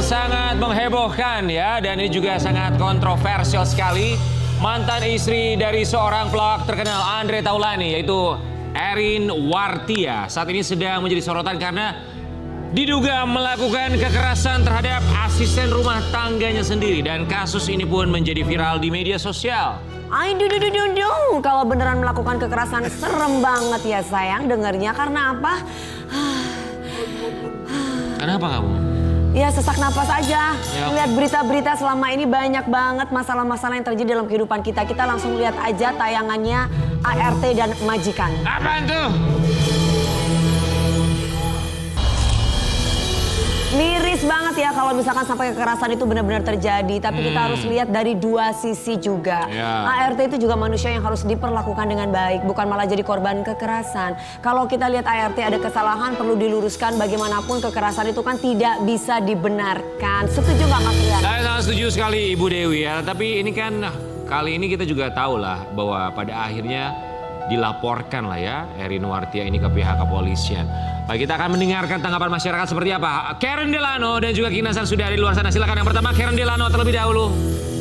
sangat menghebohkan ya, dan ini juga sangat kontroversial sekali. Mantan istri dari seorang pelawak terkenal Andre Taulany, yaitu Erin Wartia, saat ini sedang menjadi sorotan karena diduga melakukan kekerasan terhadap asisten rumah tangganya sendiri. Dan kasus ini pun menjadi viral di media sosial. Kalau beneran melakukan kekerasan serem banget ya sayang dengernya. Karena apa? Kenapa kamu? Ya sesak napas aja. Ya. Lihat berita-berita selama ini banyak banget masalah-masalah yang terjadi dalam kehidupan kita. Kita langsung lihat aja tayangannya ART dan Majikan. Apaan tuh? Miris banget ya kalau misalkan sampai kekerasan itu benar-benar terjadi. Tapi kita harus lihat dari dua sisi juga. Ya. ART itu juga manusia yang harus diperlakukan dengan baik. Bukan malah jadi korban kekerasan. Kalau kita lihat ART ada kesalahan perlu diluruskan. Bagaimanapun kekerasan itu kan tidak bisa dibenarkan. Setuju nggak Mas Rian? Saya sangat setuju sekali Ibu Dewi ya. Tapi ini kan kali ini kita juga tahu lah bahwa pada akhirnya dilaporkan lah ya Erin Wartia ini ke pihak kepolisian. Baik, kita akan mendengarkan tanggapan masyarakat seperti apa. Karen Delano dan juga Kinasan sudah di luar sana. Silakan yang pertama Karen Delano terlebih dahulu.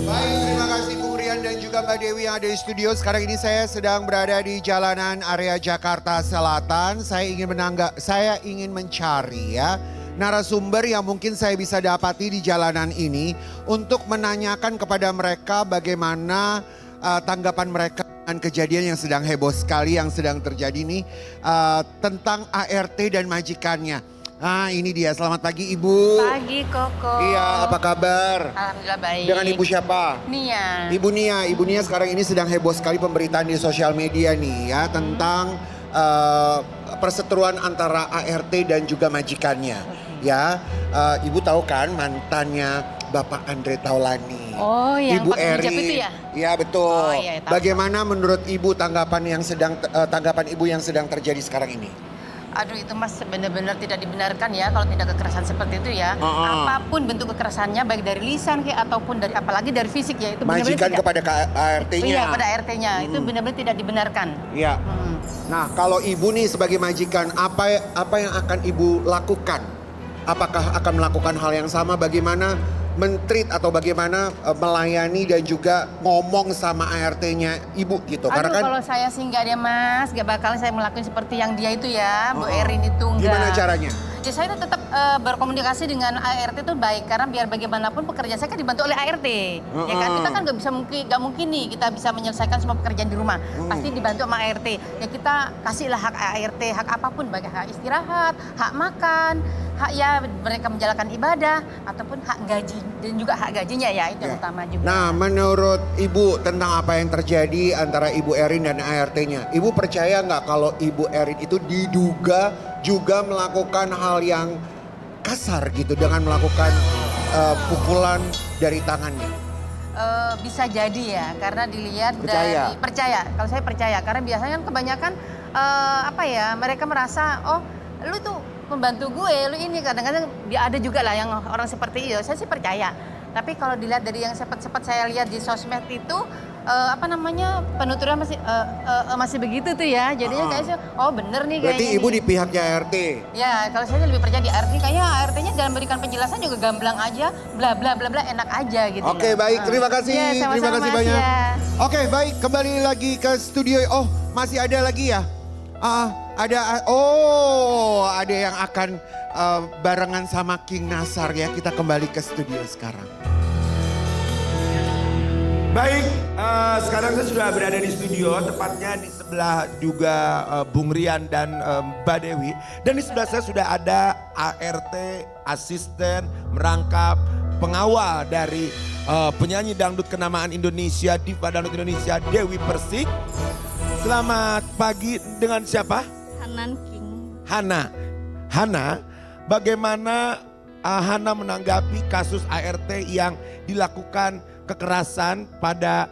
Baik, terima kasih Bung Rian dan juga Mbak Dewi yang ada di studio. Sekarang ini saya sedang berada di jalanan area Jakarta Selatan. Saya ingin mencari ya narasumber yang mungkin saya bisa dapati di jalanan ini untuk menanyakan kepada mereka bagaimana tanggapan mereka dengan kejadian yang sedang heboh sekali yang sedang terjadi nih tentang ART dan majikannya. Nah ini dia, selamat pagi Ibu. Pagi Koko. Iya, apa kabar? Alhamdulillah baik. Dengan Ibu siapa? Nia. Ibu Nia sekarang ini sedang heboh sekali pemberitaan di sosial media nih ya tentang perseteruan antara ART dan juga majikannya. Ya, Ibu tahu kan mantannya Bapak Andre Taulany. Oh, yang Ibu pakai hijab Erin. itu ya? Iya betul. Oh, iya, tahu. Bagaimana menurut Ibu tanggapan Ibu yang sedang terjadi sekarang ini? Aduh itu Mas benar-benar tidak dibenarkan ya kalau tindak kekerasan seperti itu ya. Apapun bentuk kekerasannya baik dari lisan kayak ataupun dari apalagi dari fisik ya itu benar-benar Majikan tidak. kepada ART-nya. Iya, pada ART-nya itu benar-benar tidak dibenarkan. Iya. Nah, kalau Ibu nih sebagai majikan, apa yang akan Ibu lakukan? Apakah akan melakukan hal yang sama? Bagaimana men-treat atau bagaimana melayani dan juga ngomong sama ART-nya Ibu gitu? Aduh, Karena kan kalau saya sih enggak dia Mas, enggak bakal saya melakukan seperti yang dia itu ya, Bu Erin itu enggak. gimana caranya? Ya saya tetap berkomunikasi dengan ART itu baik karena biar bagaimanapun pekerjaan saya kan dibantu oleh ART. Ya kan kita kan nggak mungkin nih kita bisa menyelesaikan semua pekerjaan di rumah. Pasti dibantu sama ART. Ya kita kasihlah hak ART, hak apapun baik hak istirahat, hak makan, hak ya mereka menjalankan ibadah ataupun hak gaji dan juga hak gajinya ya itu yang utama juga. Nah, menurut Ibu tentang apa yang terjadi antara Ibu Erin dan ART-nya, Ibu percaya nggak kalau Ibu Erin itu diduga juga melakukan hal yang kasar gitu dengan melakukan pukulan dari tangannya? Bisa jadi ya karena dilihat Percaya? dari percaya. Kalau saya percaya karena biasanya kan kebanyakan mereka merasa oh lu tuh membantu gue, lu ini kadang-kadang ada juga lah yang orang seperti itu. Saya sih percaya. Tapi kalau dilihat dari yang sempat saya lihat di sosmed itu penuturan masih begitu tuh ya. Jadinya kayaknya oh bener nih Berarti kayaknya. Ibu di pihaknya ART? Ya, kalau saya lebih percaya di ART. Kayaknya ART-nya dalam memberikan penjelasan juga gamblang aja, bla bla bla bla enak aja gitu. Oke, baik, terima kasih. Ya, sama-sama, Terima kasih Mas, banyak. ya. Oke, baik, kembali lagi ke studio. Oh, masih ada lagi ya? Ada yang akan barengan sama King Nasar ya. Kita kembali ke studio sekarang. Baik, sekarang saya sudah berada di studio, tepatnya di sebelah juga Bung Rian dan Mbak Dewi. Dan di sebelah saya sudah ada ART, asisten, merangkap, pengawal dari penyanyi dangdut kenamaan Indonesia, diva dangdut Indonesia, Dewi Persik. Selamat pagi, dengan siapa? Hanan King. Hana, bagaimana Hana menanggapi kasus ART yang dilakukan kekerasan pada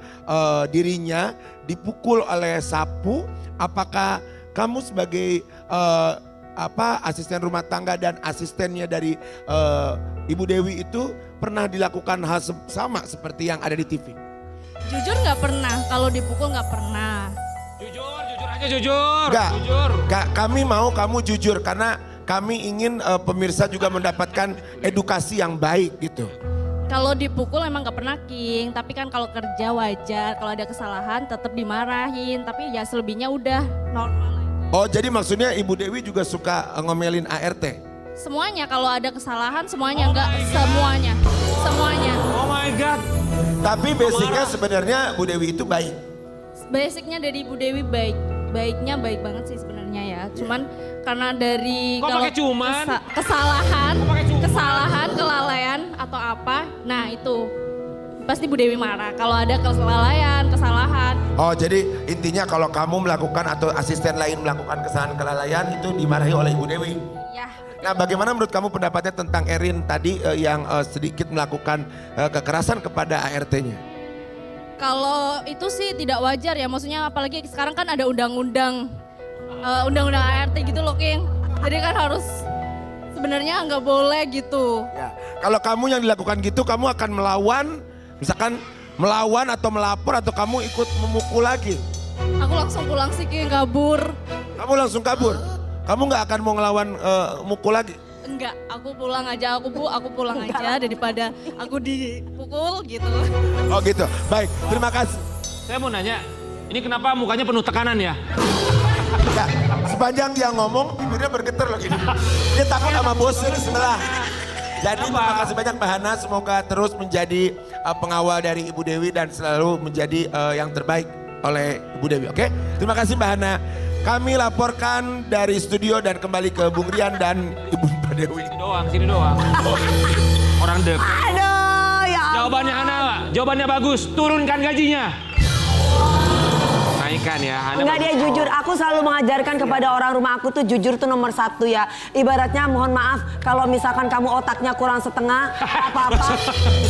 dirinya, dipukul oleh sapu? Apakah kamu sebagai asisten rumah tangga dan asistennya dari Ibu Dewi itu pernah dilakukan hal sama seperti yang ada di TV? Jujur nggak pernah, kalau dipukul nggak pernah. Jujur aja jujur. Enggak, Jujur. kami mau kamu jujur karena kami ingin pemirsa juga mendapatkan edukasi yang baik gitu. Kalau dipukul emang nggak pernah King, tapi kan kalau kerja wajar, kalau ada kesalahan tetap dimarahin, tapi ya selebihnya udah normal aja. Oh jadi maksudnya Ibu Dewi juga suka ngomelin ART? Semuanya kalau ada kesalahan semuanya, enggak semuanya. Semuanya. Oh my God. Tapi basicnya sebenarnya Bu Dewi itu baik. Basicnya dari Ibu Dewi baik. Baiknya baik banget sih sebenarnya ya. Cuman karena dari Kok pakai cuman? kesalahan, Kok pakai cuman? kesalahan, kelalaian atau apa, nah itu pasti Bu Dewi marah. Kalau ada kelalaian, kesalahan. Oh jadi intinya kalau kamu melakukan atau asisten lain melakukan kesalahan kelalaian itu dimarahi oleh Ibu Dewi. Ya. Nah bagaimana menurut kamu pendapatnya tentang Erin tadi yang sedikit melakukan kekerasan kepada ART-nya? Kalau itu sih tidak wajar ya, maksudnya apalagi sekarang kan ada undang-undang ART gitu loh King. Jadi kan harus sebenarnya nggak boleh gitu. Ya. Kalau kamu yang dilakukan gitu kamu akan melawan, misalkan melawan atau melapor atau kamu ikut memukul lagi? Aku langsung pulang sih King, kabur. Kamu langsung kabur? Kamu nggak akan mau ngelawan mukul lagi? Enggak, aku pulang aja, aku pulang aja daripada aku dipukul gitu. Oh gitu, baik terima kasih. Saya mau nanya, ini kenapa mukanya penuh tekanan ya? Ya, sepanjang dia ngomong bibirnya bergetar loh gini. Dia takut sama bosnya di sebelah. Jadi terima kasih banyak Mbak Hana, semoga terus menjadi pengawal dari Ibu Dewi dan selalu menjadi yang terbaik oleh Ibu Dewi. Oke, terima kasih Mbak Hana. Kami laporkan dari studio dan kembali ke Bung Rian dan Ibu Mbak Dewi. Sini doang. Orang dek. Aduh, ya ampun. Jawabannya Hana, jawabannya bagus. Turunkan gajinya. Naikkan ya. Hana Enggak, dia jujur. Aku selalu mengajarkan kepada orang rumah aku tuh jujur tuh nomor 1 ya. Ibaratnya mohon maaf kalau misalkan kamu otaknya kurang setengah, apa-apa.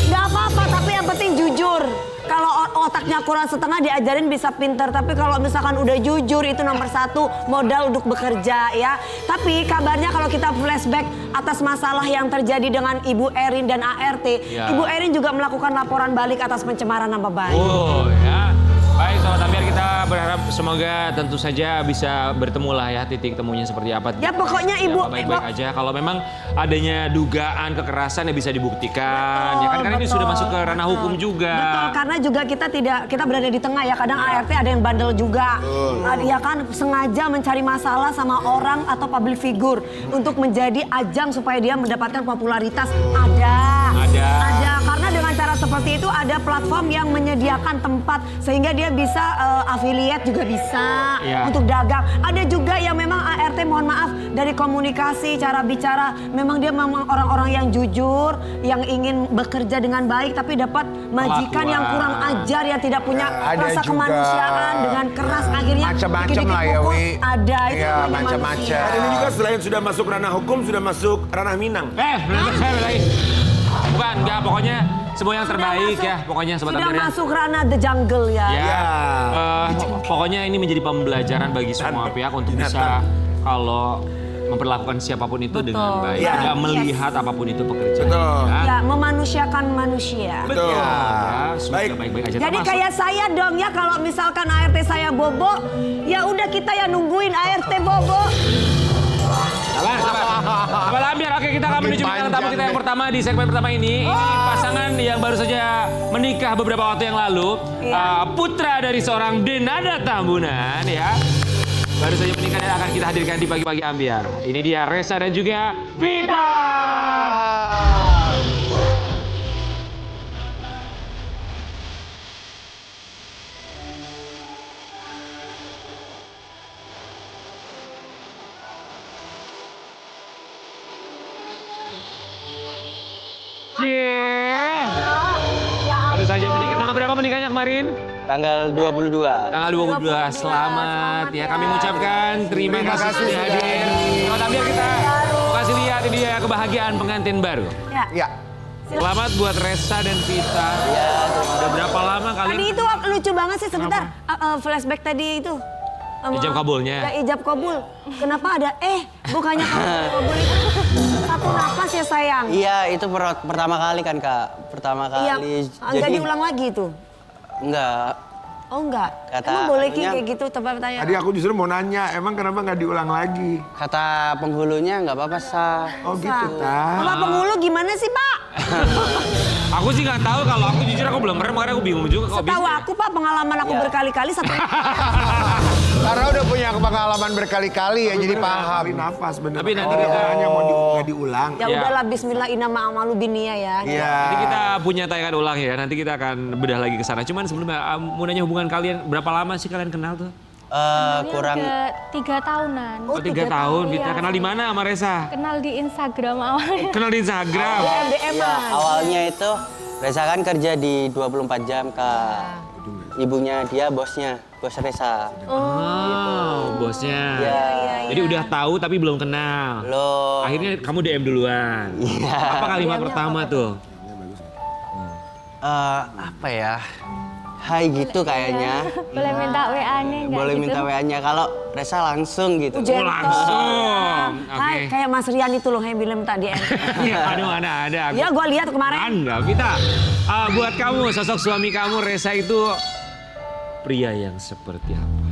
Nggak apa-apa, tapi yang penting jujur. Kalau otaknya kurang setengah diajarin bisa pinter. Tapi kalau misalkan udah jujur itu nomor 1 modal untuk bekerja ya. Tapi kabarnya kalau kita flashback atas masalah yang terjadi dengan Ibu Erin dan ART. Ya. Ibu Erin juga melakukan laporan balik atas pencemaran nama baik. Oh ya. Baik Sobat Ambiar, kita berharap semoga tentu saja bisa bertemu lah ya titik temunya seperti apa. Ya, pokoknya Ibu- baik-baik aja. Kalau memang adanya dugaan kekerasan ya bisa dibuktikan. Ya kan karena ini Betul, sudah masuk ke ranah betul. hukum juga. Betul, karena juga kita berada di tengah ya. Kadang ART ada yang bandel juga. Ya kan sengaja mencari masalah sama orang atau public figure untuk menjadi ajang supaya dia mendapatkan popularitas. Ada. Karena dengan cara seperti itu ada platform yang menyediakan tempat sehingga dia bisa affiliate juga bisa Iya. untuk dagang. Ada juga yang memang ART mohon maaf dari komunikasi cara bicara memang dia memang orang-orang yang jujur, yang ingin bekerja dengan baik tapi dapat majikan yang kurang ajar yang tidak punya Ada rasa juga. kemanusiaan dengan keras akhirnya Macam-macam dikit-dikit lah ya, pukul. Wi. Ada itu Iya, namanya macam-macam. manusia. Dan ini juga selain sudah masuk ranah hukum sudah masuk ranah Minang. Saya lagi. Bukan, enggak. Pokoknya semua yang terbaik ya. Pokoknya Sobat Sudah Ambiar ya. masuk ranah the jungle ya. Ya, pokoknya ini menjadi pembelajaran bagi semua pihak untuk bisa kalau memperlakukan siapapun itu dengan baik, Ya. tidak melihat apapun itu pekerjaan. Betul. Ya. Ya, memanusiakan manusia. Betul. Betul. Ya, semoga Baik. baik-baik aja. Jadi termasuk- kayak saya dong ya kalau misalkan ART saya bobo, ya udah kita yang nungguin ART bobo. Sabar Ambiar, oke kita akan menuju bintang tamu kita yang pertama di segmen pertama ini. Ini pasangan yang baru saja menikah beberapa waktu yang lalu. Iya. Putra dari seorang Denada Tambunan ya. Baru saja menikah dan akan kita hadirkan di pagi-pagi Ambiar. Ini dia Resa dan juga Vita. Baru saja menikah. Tanggal berapa menikahnya kemarin? Tanggal 22. Tanggal 22. Selamat ya. Kami mengucapkan terima kasih sudah hadir. Selamat Ambiar kita kasih lihat ini dia kebahagiaan pengantin baru. Ya. Ya. Selamat buat Resa dan Vita. Udah berapa lama Tadi kalian? itu lucu banget sih sebentar. Flashback tadi itu. Ijab kabulnya. Ya ijab kabul. Kenapa ada bukannya kabul itu satu napas ya sayang. Iya, itu pertama kali kan, Kak. Pertama Iya. kali. Enggak diulang lagi itu. Enggak. Oh enggak? Kata Emang boleh Ki anunya- kayak gitu tempat tanya? Tadi aku justru mau nanya, emang kenapa nggak diulang lagi? Kata penghulunya nggak apa-apa sah. Oh gitu, Ta. Bapak penghulu gimana sih Pak? Aku sih nggak tahu, kalau aku jujur aku belum pernah, makanya aku bingung juga kok Setahu bisa. aku Pak, pengalaman aku berkali-kali satu. Karena udah punya pengalaman berkali-kali ya, jadi paham. Kali nafas bener. Tapi nanti kita kita- hanya mau nggak diulang. Ya Iya. udahlah, Bismillah inna ma'amalu binia ya. Iya. Nanti kita punya tayangan ulang ya, nanti kita akan bedah lagi ke sana. Cuman sebelumnya mau nanya hubungan kalian, berapa lama sih kalian kenal tuh? Kurang Udah 3 tahunan. Oh, 3 tahun. Kita Iya. kenal di mana sama Reza? Kenal di Instagram awalnya. Kenal di Instagram. DM-an. awalnya itu Reza kan kerja di 24 jam Kak. Ibunya dia bosnya, bos Reza. Oh, bosnya. Iya. Jadi udah tahu tapi belum kenal. Lo Akhirnya kamu DM duluan. Apa kalimat pertama tuh? apa ya? Hai gitu kayaknya. Boleh minta WA-nya nggak Boleh gitu? minta WA-nya kalau Reza langsung gitu. Gentle. Oh, langsung. Hai, Oke. kayak Mas Rian itu loh yang bilang tak DM. Iya, aduh mana ada. Ya gue lihat kemarin. Anda, Vita. Buat kamu, sosok suami kamu Reza itu pria yang seperti apa?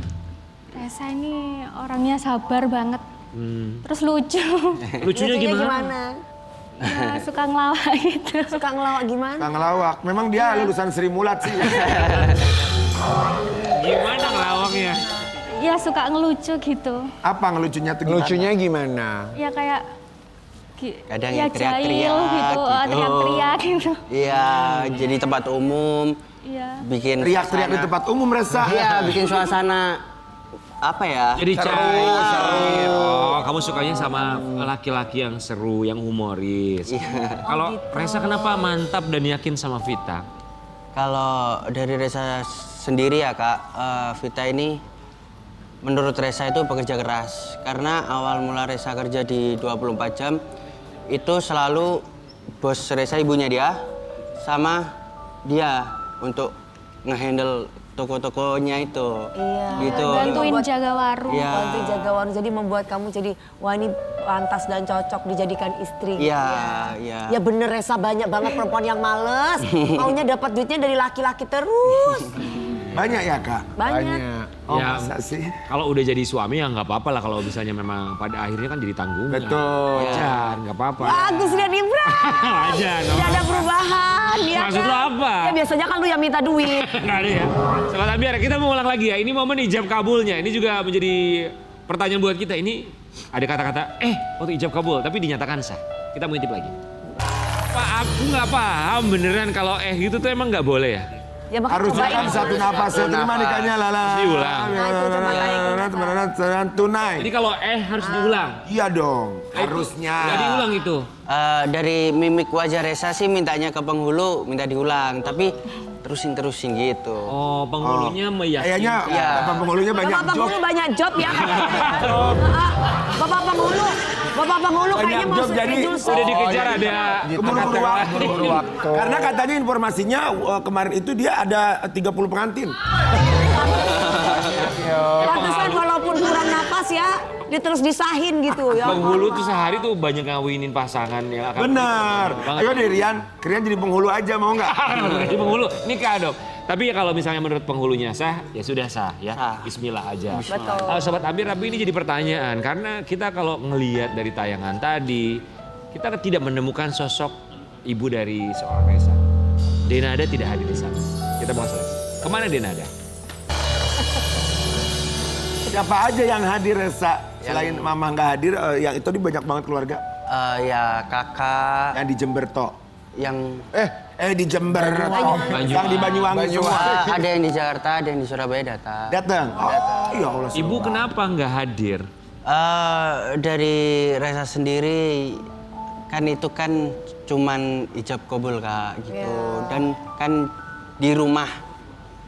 Reza ini orangnya sabar banget. Hmm. Terus lucu. Lucunya gimana? Ya, suka ngelawak gitu. Suka ngelawak gimana? Kang Lawak, memang dia lulusan Sri Mulat sih. Gimana ngelawaknya? Ya suka ngelucu gitu. Apa ngelucunya tuh gimana? Lucunya gimana? Ya kayak Kadang ya yang teriak-teriak jahil gitu, gitu. teriak-teriak gitu. Iya, jadi tempat umum, Iya. bikin Teriak-teriak di suasana- tempat umum Reza. Iya, bikin suasana apa ya? Jadi cair. Oh, kamu sukanya sama laki-laki yang seru, yang humoris. Kalau Reza kenapa mantap dan yakin sama Vita? Kalau dari Reza sendiri ya Kak, Vita ini menurut Reza itu pekerja keras. Karena awal mula Reza kerja di 24 jam, itu selalu bos Reza ibunya dia sama dia untuk ngehandle toko-tokonya itu. Iya. Gitu. Bantuin jaga warung. Iya. Bantu jaga warung, jadi membuat kamu jadi wah ini pantas dan cocok dijadikan istri. Iya, gitu iya. Ya bener Reza, banyak banget perempuan yang males. Maunya dapat duitnya dari laki-laki terus. Banyak ya Kak? Banyak. Oh Ya, masa sih? Kalau udah jadi suami ya nggak apa-apa lah kalau misalnya memang pada akhirnya kan jadi tanggungan. Betul. Wajar, nggak apa-apa. Bagus dan Ibra. Wajar. Tidak ada perubahan. Ya Maksud kan? lo apa? Ya biasanya kan lu yang minta duit. Nggak ada ya. Sobat Ambiar, kita mau ulang lagi ya. Ini momen ijab kabulnya. Ini juga menjadi pertanyaan buat kita. Ini ada kata-kata waktu ijab kabul tapi dinyatakan sah. Kita mau intip lagi. Pak, aku nggak paham beneran kalau gitu tuh emang nggak boleh ya? Ya makanya Harusnya cobain kan dulu. satu napas ya, terima nikahnya lala. Diulang. Nah, itu coba tarik. Tunai. Jadi kalau harus diulang. Iya dong, harusnya. Nggak diulang itu. Dari mimik wajah Reza sih mintanya ke penghulu, minta diulang. Tapi terusin gitu. Oh, penghulunya meyakinkan. Kayaknya Iya. Bapak penghulunya banyak Bapak job. penghulu banyak job ya. Bapak penghulu Banyak kayaknya mau job, jadi schedule Udah dikejar ada Keburu-buru waktu. Buru-buru waktu. Karena katanya informasinya kemarin itu dia ada 30 pengantin. Pantesan walaupun kurang napas ya, dia terus disahin gitu ya. penghulu tuh sehari tuh banyak ngawinin pasangan yang akan Benar. Banget. Ayo deh Rian, Rian jadi penghulu aja mau nggak? Jadi penghulu nikah dong. Tapi ya kalau misalnya menurut penghulunya sah, ya sudah sah ya. Sah. Bismillah aja. Betul. Sobat Amir, tapi ini jadi pertanyaan karena kita kalau ngelihat dari tayangan tadi, kita tidak menemukan sosok ibu dari seorang Reza. Denada tidak hadir di sana. Kita bahas lagi. Kemana Denada? Siapa aja yang hadir Reza? Selain mama nggak hadir, yang itu di banyak banget keluarga. Ya kakak Yang di Jember toh. yang Di Jember toh. Yang di Banyuwangi semua. ada yang di Jakarta, ada yang di Surabaya datang. Datang. Oh, ya Allah. Ibu kenapa nggak hadir? Dari Reza sendiri kan itu kan cuman ijab kabul Kak gitu. Dan kan di rumah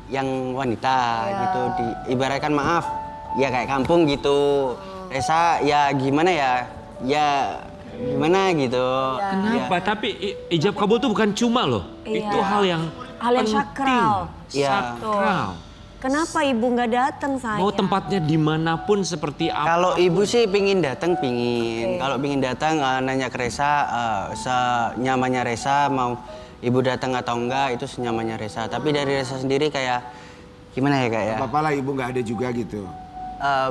yang wanita gitu, ibaratkan maaf ya kayak kampung gitu. Reza ya gimana ya gimana gitu. Kenapa? Tapi ijab kabul tuh bukan cuma loh. Iya. Itu hal yang penting. sakral. Iya. Sakral. Kenapa ibu nggak datang sayang? Mau tempatnya dimanapun seperti apa. Kalau ibu sih pingin datang, pingin. Kalau pingin datang nanya ke Reza, senyamannya Reza mau ibu datang atau enggak itu senyamannya Reza. Tapi dari Reza sendiri kayak gimana ya kak ya? Apa-apa lah ibu nggak ada juga gitu.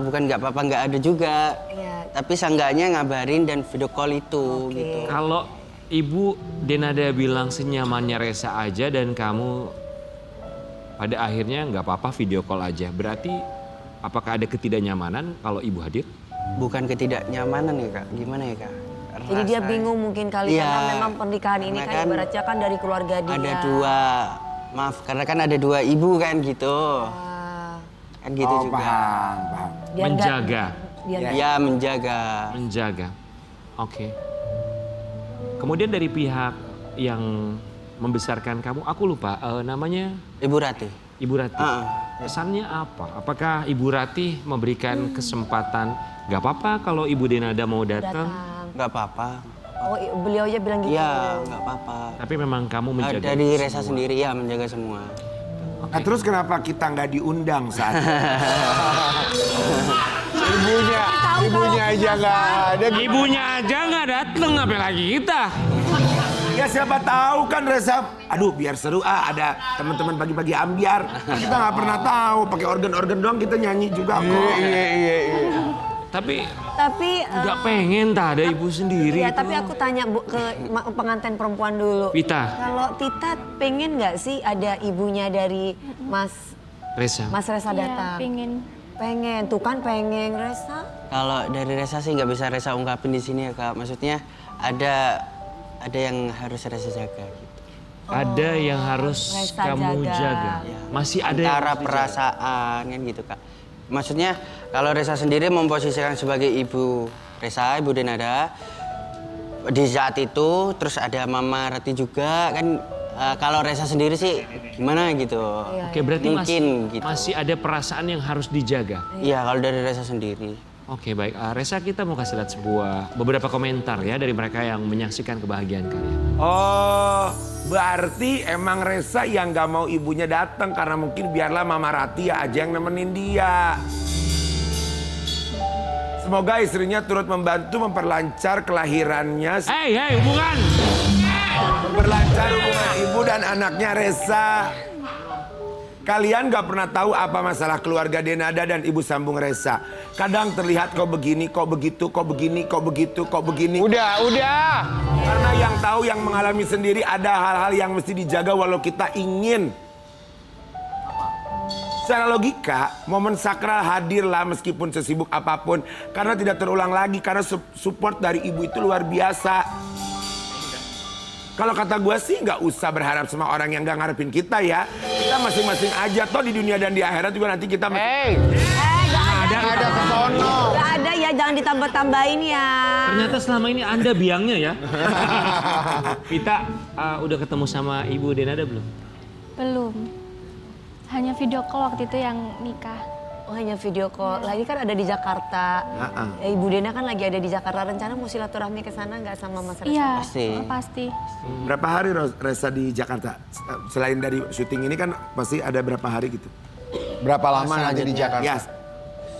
Bukan nggak apa-apa nggak ada juga. Iya. Tapi seenggaknya ngabarin dan video call itu gitu. Kalau Ibu Denada bilang senyamannya Resa aja dan kamu pada akhirnya nggak apa-apa video call aja. Berarti apakah ada ketidaknyamanan kalau Ibu hadir? Bukan ketidaknyamanan ya kak, gimana ya kak? Jadi dia bingung mungkin kali Iya, karena memang pernikahan ini karena kan kan ibaratnya kan dari keluarga dia. Ada dua, maaf karena kan ada dua ibu kan gitu. Ah, Kan gitu juga. Paham. biar nggak- Menjaga. biar nggak- Ya menjaga. Menjaga. Oke. Kemudian dari pihak yang membesarkan kamu, aku lupa namanya Ibu Rati. Ibu Rati. Pesannya apa? Apakah Ibu Rati memberikan kesempatan, gak apa-apa kalau Ibu Denada mau datang, datang. Nggak apa-apa. Oh, beliau aja bilang gitu. Iya, nggak apa-apa. tapi memang kamu menjaga Dari itu Resa semua. sendiri ya menjaga semua. Nah terus kenapa kita nggak diundang saat itu? Ibunya aja nggak ada. Ibunya aja nggak datang, apalagi kita. Ya siapa tahu kan Resa, aduh biar seru ada teman-teman pagi-pagi ambiar. Kita nggak pernah tahu, pakai organ-organ doang kita nyanyi juga kok. Iya. Tapi Tapi nggak pengen tak ada ibu sendiri. ya, itu. tapi aku tanya Bu, ke pengantin perempuan dulu. Vita, Kalau Tita pengen nggak sih ada ibunya dari Mas Resa. Resa Iya, datang? pingin. Pengen, tuh kan pengen Resa. Kalau dari Resa sih nggak bisa Resa ungkapin di sini ya kak. Maksudnya ada yang harus Resa jaga gitu. Ada yang harus Resa kamu jaga. jaga. Masih ada yang Antara harus dijaga. perasaan kan gitu kak. Maksudnya kalau Resa sendiri memposisikan sebagai ibu Resa, ibu Denada. Di saat itu terus ada Mama Rati juga kan. Kalau Resa sendiri sih gimana gitu. Oke, berarti Mungkin gitu. masih ada perasaan yang harus dijaga. Iya kalau dari Resa sendiri. Oke, baik. Resa, kita mau kasih lihat beberapa komentar ya dari mereka yang menyaksikan kebahagiaan kalian. Oh, berarti emang Resa yang nggak mau ibunya datang karena mungkin biarlah Mama Rati aja yang nemenin dia. Semoga istrinya turut membantu memperlancar kelahirannya, Hei, hubungan! memperlancar hubungan ibu dan anaknya Resa. Kalian gak pernah tahu apa masalah keluarga Denada dan ibu sambung Resa. Kadang terlihat kok begini, kok begitu, kok begini, kok begitu, kok begini. Udah. Karena yang tahu, yang mengalami sendiri ada hal-hal yang mesti dijaga walau kita ingin. Secara logika, momen sakral hadirlah meskipun sesibuk apapun. Karena tidak terulang lagi, karena support dari ibu itu luar biasa. Kalau kata gue sih nggak usah berharap sama orang yang nggak ngarepin kita ya. Kita masing-masing aja, toh di dunia dan di akhirat juga nanti kita... Nggak Ada kesono. Nggak ada ya, jangan ditambah-tambahin ya. Ternyata selama ini Anda biangnya ya. Vita, udah ketemu sama Ibu Denada belum? Belum. Hanya video call waktu itu yang nikah. Oh, hanya video call. Lagi kan ada di Jakarta. Ya, Ibu Dena kan lagi ada di Jakarta. Rencana mau silaturahmi ke sana nggak sama Mas Resa? Iya, Pasti. pasti. Berapa hari Resa di Jakarta? Selain dari syuting ini kan pasti ada berapa hari gitu? Berapa lama nanti di Jakarta? Ya,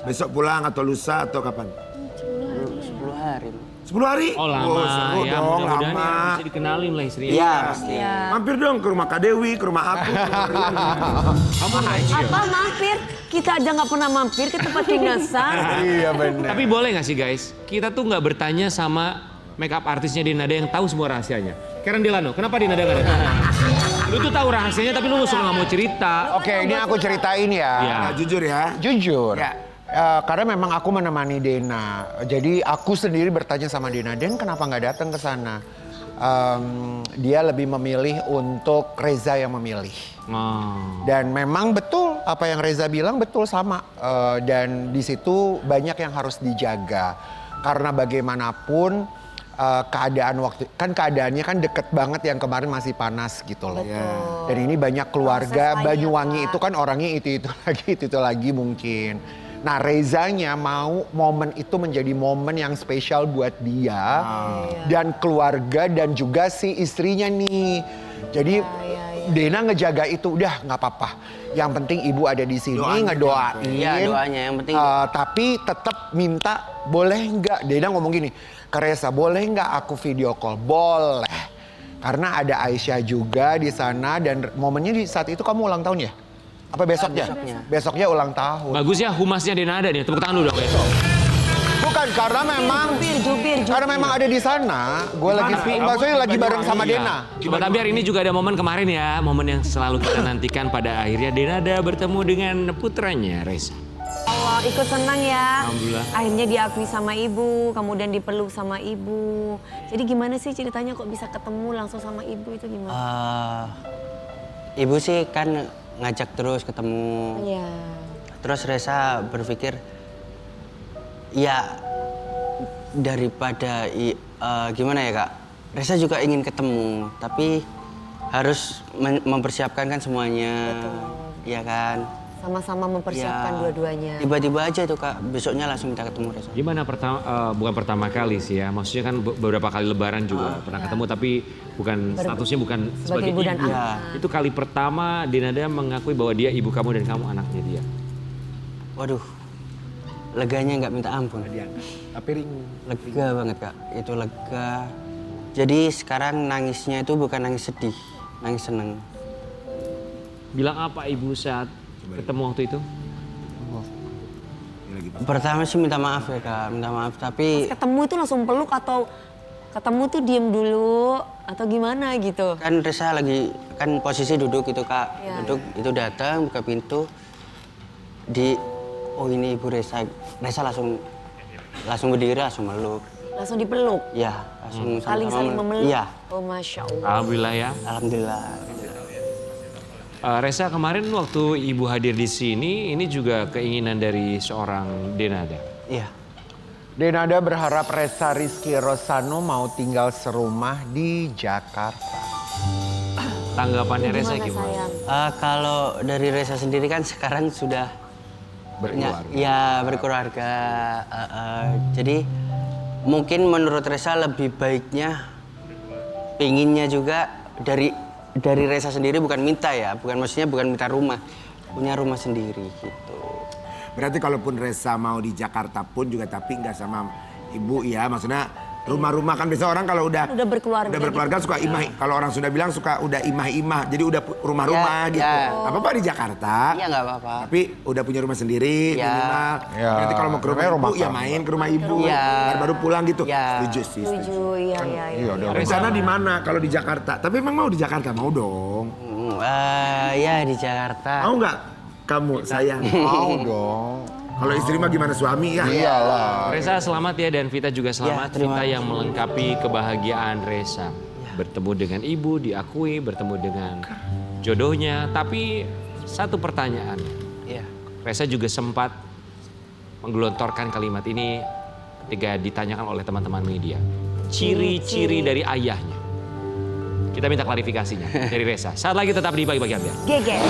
besok pulang atau lusa atau kapan? 10 hari. 10 hari? Oh lama seru ya, dong, mudah-mudahan lama. ya bisa dikenalin lah istrinya. Iya pasti. Mampir dong ke rumah Kak Dewi, ke rumah aku. Kamu aja. Apa mampir? Kita aja nggak pernah mampir ke tempat kinasan. Iya benar. Tapi boleh nggak sih guys, kita tuh nggak bertanya sama makeup artisnya Denada yang tahu semua rahasianya. Karen Delano, kenapa Denada nggak datang? Lu tuh tahu rahasianya tapi lu suka nggak mau cerita. Oke, ini aku ceritain ya. Ya. Nah, jujur ya. Jujur. Ya. Karena memang aku menemani Dena. Jadi aku sendiri bertanya sama Dena, Den kenapa nggak datang ke sana? Dia lebih memilih untuk Reza yang memilih. Oh. Dan memang betul apa yang Reza bilang betul sama. Dan di situ banyak yang harus dijaga. Karena bagaimanapun keadaan waktu kan keadaannya kan deket banget yang kemarin masih panas gitu loh. Dan ini banyak keluarga Proses lainnya, Banyuwangi Pak. itu kan orangnya itu lagi mungkin. Nah Rezanya mau momen itu menjadi momen yang spesial buat dia dan keluarga dan juga si istrinya nih. Jadi Dena ngejaga itu udah nggak apa-apa. Yang penting ibu ada di sini Doanya. ngedoain. Iya doanya yang penting. Tapi tetap minta boleh nggak? Dena ngomong gini, ke Reza boleh nggak aku video call? Boleh. Karena ada Aisyah juga di sana dan momennya di saat itu kamu ulang tahun ya? Apa besoknya? Besoknya. Besoknya ulang tahun. Bagus ya humasnya Denada nih. Tepuk tangan dulu dong besok. Bukan karena memang Jubir. karena memang ada di sana. Gue lagi maksudnya lagi bareng sama Dena. Sobat Ambiar, ini juga ada momen kemarin ya. Momen yang selalu kita nantikan pada akhirnya Denada bertemu dengan putranya Reza. Allah, ikut senang ya. Alhamdulillah. Akhirnya diakui sama ibu, kemudian dipeluk sama ibu. Jadi gimana sih ceritanya kok bisa ketemu langsung sama ibu itu gimana? Ibu sih kan ngajak terus ketemu. Iya. Terus Reza berpikir, ya daripada gimana ya Kak, Reza juga ingin ketemu, tapi harus mempersiapkan kan semuanya, ya kan? Sama-sama mempersiapkan Ya, dua-duanya. Tiba-tiba aja tuh Kak, besoknya langsung minta ketemu Reza. Gimana bukan pertama kali sih ya. Maksudnya kan beberapa kali lebaran juga pernah ketemu tapi bukan statusnya bukan sebagai ibu dan ibu. anak. Itu kali pertama Denada mengakui bahwa dia ibu kamu dan kamu anaknya dia. Waduh, leganya nggak minta ampun. Tapi ring. Lega banget Kak, itu lega. Jadi sekarang nangisnya itu bukan nangis sedih, nangis seneng. Bilang apa ibu saat ketemu waktu itu? Pertama sih minta maaf ya Kak, minta maaf. Tapi Ketemu itu langsung peluk atau ketemu tuh diem dulu atau gimana gitu? kan Reza lagi, kan posisi duduk gitu Kak. Ya, Duduk itu datang, buka pintu. Oh ini Ibu Reza. Reza langsung berdiri, langsung meluk. Langsung dipeluk? Ya, langsung Saling sama-sama memeluk? Iya, Oh Masya Allah. Alhamdulillah ya. alhamdulillah. Reza, kemarin waktu ibu hadir di sini, ini juga keinginan dari seorang Denada. Iya. Denada berharap Reza Rizky Rosano mau tinggal serumah di Jakarta. Tanggapannya Reza Gimana gimana? sayang? Kalau dari Reza sendiri kan sekarang sudah Berkeluarga. Ya berkeluarga. Jadi mungkin menurut Reza lebih baiknya pinginnya juga dari Reza sendiri, bukan minta ya, maksudnya bukan minta rumah, punya rumah sendiri gitu. Berarti kalaupun Reza mau di Jakarta pun juga tapi nggak sama ibu ya, maksudnya rumah-rumah kan biasa orang kalau udah berkeluarga suka imah, kalau orang sudah bilang suka udah imah-imah, jadi udah rumah-rumah Ya, gitu. ya. Apa-apa di Jakarta. Iya nggak apa-apa. Tapi udah punya rumah sendiri, Ya. minimal. Ya, Nanti kalau mau ke rumah namanya ibu, rumah ya tangga. main ke rumah ibu. Ya. Baru pulang gitu. Ya. Setuju sih. Setuju, iya. Iya dong. Rencana di mana kalau di Jakarta? Tapi emang mau di Jakarta? Mau dong. Ya di Jakarta. Mau nggak kamu, sayang? Mau dong. Kalau istri mah gimana, suami ya? Iyalah. Reza selamat ya, dan Vita juga selamat. Ya, terima Vita yang kasih. melengkapi kebahagiaan Reza. Bertemu dengan ibu, diakui, bertemu dengan jodohnya. Tapi satu pertanyaan, Iya. Reza juga sempat menggelontorkan kalimat ini ketika ditanyakan oleh teman-teman media. Ciri-ciri dari ayahnya. Kita minta klarifikasinya dari Reza. Saat lagi tetap di Pagi-Pagi Ambiar. Geger.